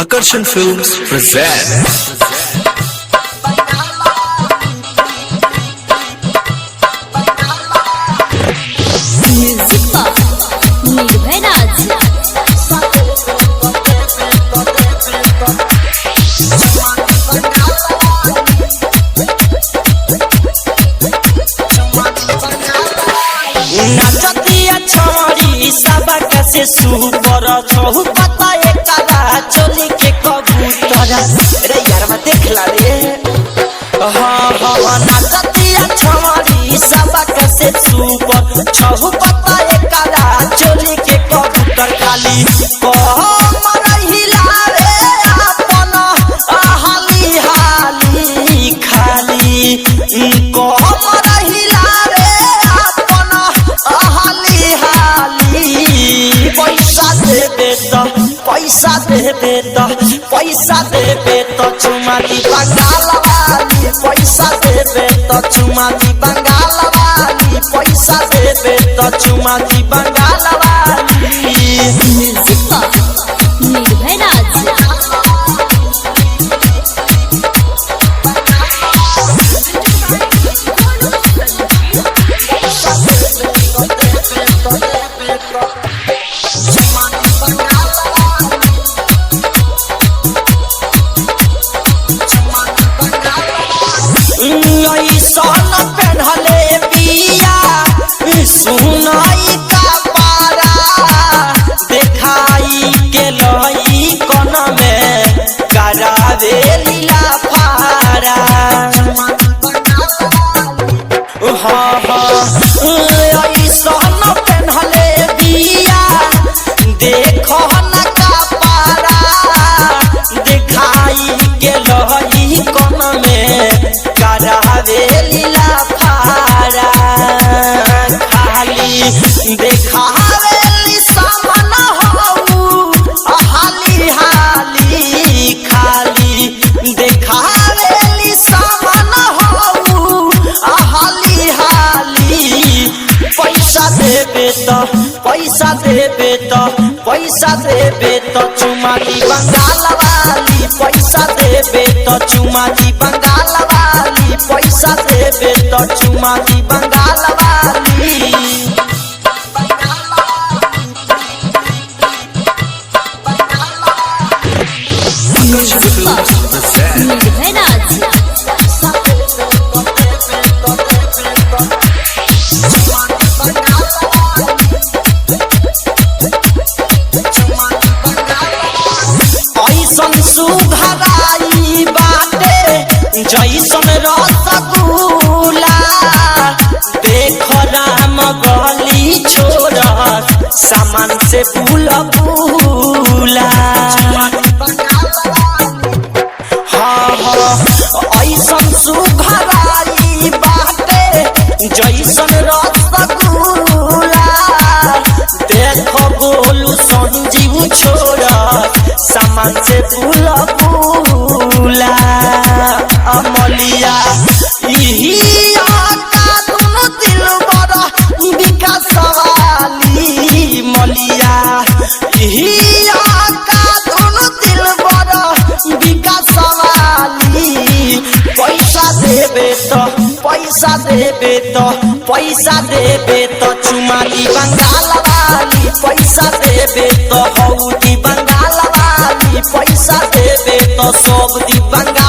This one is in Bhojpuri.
Akarshan Films present Music Box Nirvay Raj नाचतिया छौरी सबक से सुपर छहु पता एकरा चोली के कबूतर रे यार मैं देखला रे हां नाचतिया छौरी सबक से सुपर छहु पता एकरा चोली के कबूतर खाली कमर हिला रे अपन हाली हाली खाली कमर हिला रे अपन हाली हाली पैसा देबे तो चुमा दी बंगाल वाली पैसा देबे तो चुमा दी बंगाल वाली पैसा देबे तो चुमा दी बंगाल वाली Music Box Nirvay Raj सन पेन्हले बिया सुनाई का पारा देखाई के लई कन में करावे लीला फारा सन पेन्हले बिया देखो न का पारा देखाई के लई कन में करावे लीला फारा खाली देखावे ली सामन हो हाली हाली खाली देखावे ली सामन हो हाली हाली पैसा देबे तो चुमा दी बंगाल वाली पैसा देबे तो चुमा दी बंगाल वाली पैसा देबे तो चुमा दी बंगाल वाली Music Box Nirvay Raj ऐसन सुघराई बाटे जैसन रसगुल्ला देख राम गली छोड़ सामान से फूला ऐसन सुघराई बाटे जैसन रसगुल्ला देख गोलू संजीव छोड़ सामान से फूला अमलिया इही आका दुनु दिल बड़ा विकास वाली मलिया इही आका दुनु दिल बड़ा विकास वाली पैसा देबे तो चुमा दी बंगाल वाली पैसा देबे तो हौदी बंगाल वाली पैसा देबे तो सब दी बंगाल